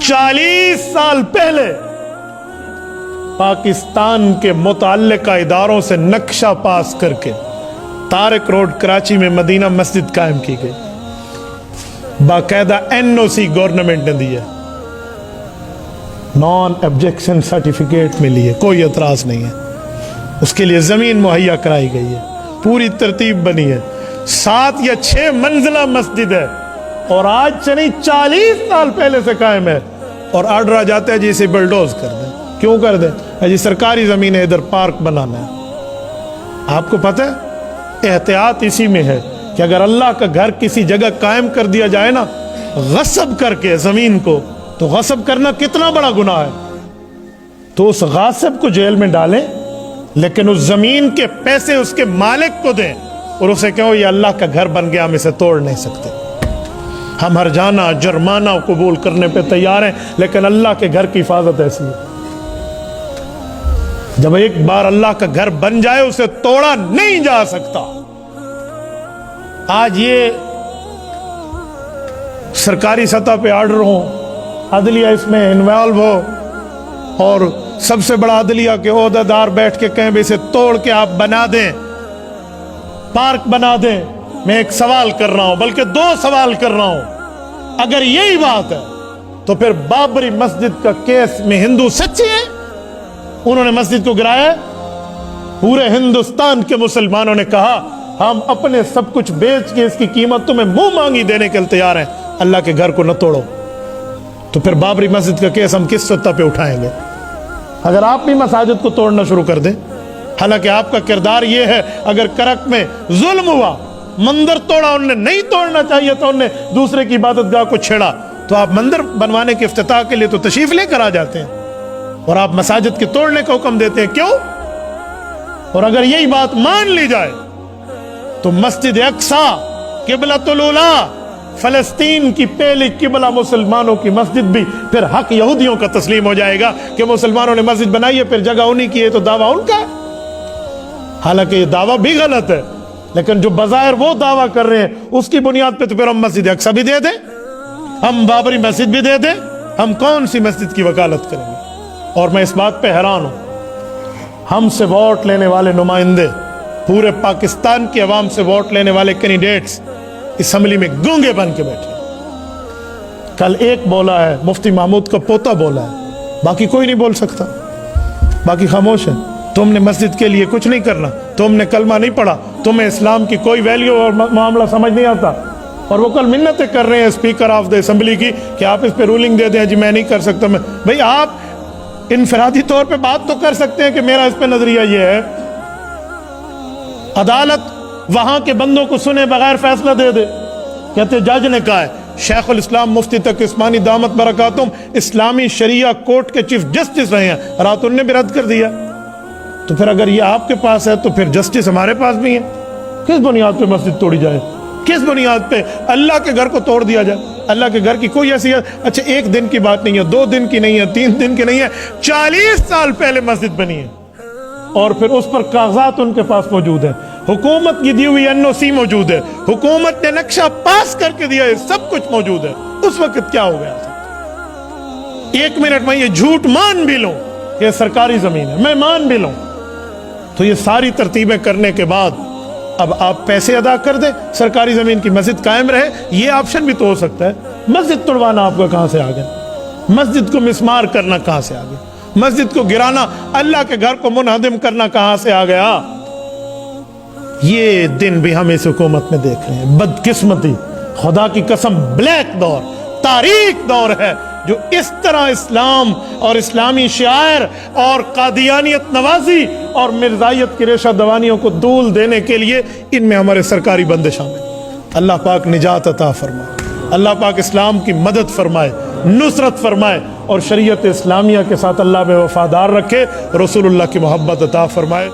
40 साल पहले पाकिस्तान के मुतअल्लिका इदारों से नक्शा पास करके तारिक रोड कराची में मदीना मस्जिद कायम की गई। बाकायदा NOC गवर्नमेंट ने दी है, नॉन ऑब्जेक्शन सर्टिफिकेट मिली है, कोई एतराज नहीं है। उसके लिए जमीन मुहैया कराई गई है, पूरी तरतीब बनी है, 7 या 6 मंजिला मस्जिद है और आज से नहीं 40 साल पहले से कायम है। और ऑर्डर आ जाता है जी इसे बुलडोज कर दें। क्यों कर दें? जी सरकारी जमीन है, इधर पार्क बनाना है। आपको पता है एहतियात इसी में है कि अगर अल्लाह का घर किसी जगह कायम कर दिया जाए ना गस्ब करके जमीन को, तो गस्ब करना कितना बड़ा गुनाह है। तो उस गासिब को जेल में डालें, लेकिन उस जमीन के पैसे उसके मालिक को दें और उसे कहो ये अल्लाह का घर बन गया, हम इसे तोड़ नहीं सकते। हम हर जाना जुर्माना कबूल करने पे तैयार हैं, लेकिन अल्लाह के घर की हिफाजत ऐसी है, जब एक बार अल्लाह का घर बन जाए उसे तोड़ा नहीं जा सकता। आज ये सरकारी सतह पे ऑर्डर हो, अदलिया इसमें इन्वॉल्व हो और सबसे बड़ा अदलिया के ओहदेदार बैठ के कहें इसे तोड़ के आप बना दें, पार्क बना दें। मैं एक सवाल कर रहा हूं, बल्कि 2 सवाल कर रहा हूं। अगर यही बात है तो फिर बाबरी मस्जिद का केस में हिंदू सच्चे हैं? उन्होंने मस्जिद को गिराया। पूरे हिंदुस्तान के मुसलमानों ने कहा हम अपने सब कुछ बेच के इसकी कीमत तुम्हें मुंह मांगी देने के लिए तैयार हैं, अल्लाह के घर को न तोड़ो। तो फिर बाबरी मस्जिद का केस हम किस सत्ता पे उठाएंगे? अगर आप भी मसाजिद को तोड़ना शुरू कर दें, हालांकि आपका किरदार यह है, अगर करक में जुल्म हुआ, मंदिर तोड़ा, उन्हें नहीं तोड़ना चाहिए था, उन्हें दूसरे की इबादतगाह को छेड़ा, तो आप मंदिर बनवाने के इफ्तिताह के लिए तो तशरीफ लेकर आ जाते हैं और आप मसाजिद के तोड़ने का हुक्म देते हैं। क्यों? और अगर यही बात मान ली जाए तो मस्जिद अक्सा किबलतुल उला, फलस्तीन की पहली किबला मुसलमानों की मस्जिद भी फिर हक यहूदियों का तस्लीम हो जाएगा कि मुसलमानों ने मस्जिद बनाई है, फिर जगह उन्हीं की है, तो दावा उनका है। हालांकि ये दावा भी गलत है, लेकिन जो बज़ाहिर वो दावा कर रहे हैं उसकी बुनियाद पे तो फिर हम मस्जिद अक्सा भी दे दें, हम बाबरी मस्जिद भी दे दें, हम कौन सी मस्जिद की वकालत करेंगे? और मैं इस बात पे हैरान हूं, हमसे वोट लेने वाले नुमाइंदे, पूरे पाकिस्तान की आवाम से वोट लेने वाले कैंडिडेट्स असम्बली में गूंगे बन के बैठे। कल एक बोला है, मुफ्ती महमूद का पोता बोला है, बाकी कोई नहीं बोल सकता, बाकी खामोश है। तुमने मस्जिद के लिए कुछ नहीं करना, तुमने कलमा नहीं पढ़ा, तुम्हें इस्लाम की कोई वैल्यू और मामला समझ नहीं आता। और वो कल मिन्नतें कर रहे हैं स्पीकर ऑफ द असेंबली की कि आप इस पे रूलिंग दे दें। जी मैं नहीं कर सकता। मैं भाई आप इनफरादी तौर पे बात तो कर सकते हैं कि मेरा इस पे नजरिया ये है, अदालत वहां के बंदों को सुने बगैर फैसला दे दे। कहते जज ने कहा है, शेखुल इस्लाम मुफ्ती तक उस्मानी दामत बरकातुम इस्लामी शरिया कोर्ट के चीफ जस्टिस रहे हैं, रात उन्होंने भी रद्द कर दिया। तो फिर अगर ये आपके पास है तो फिर जस्टिस हमारे पास भी है। किस बुनियाद पे मस्जिद तोड़ी जाए? किस बुनियाद पे अल्लाह के घर को तोड़ दिया जाए? अल्लाह के घर की कोई ऐसी, अच्छा 1 दिन की बात नहीं है, 2 दिन की नहीं है, 3 दिन की नहीं है, 40 साल पहले मस्जिद बनी है और फिर उस पर कागजात उनके पास मौजूद है, हुकूमत की दी हुई NOC मौजूद है, हुकूमत ने नक्शा पास करके दिया है, सब कुछ मौजूद है। उस वक्त क्या हो गया? 1 मिनट में ये झूठ मान भी लूं कि सरकारी जमीन है, मैं मान भी लूं, तो ये सारी तरतीबें करने के बाद अब आप पैसे अदा कर दें, सरकारी जमीन की मस्जिद कायम रहे, ये ऑप्शन भी तो हो सकता है। मस्जिद तोड़वाना आपका कहां से आ गया? मस्जिद को मिसमार करना कहां से आ गया? मस्जिद को गिराना, अल्लाह के घर को मुनहदिम करना कहां से आ गया? ये दिन भी हम इस हुकूमत में देख रहे हैं। बदकिस्मती, खुदा की कसम, ब्लैक दौर, तारीख दौर है जो इस तरह इस्लाम और इस्लामी शायर और कादियानियत नवाजी और मिर्जाइयत की रेशा दवानियों को दूल देने के लिए इनमें हमारे सरकारी बंदे शामिल। अल्लाह पाक निजात अता फरमाए, अल्लाह पाक इस्लाम की मदद फरमाए, नुसरत फरमाए और शरीयत इस्लामिया के साथ अल्लाह में वफादार रखे, रसूलुल्लाह की मोहब्बत अता फरमाए।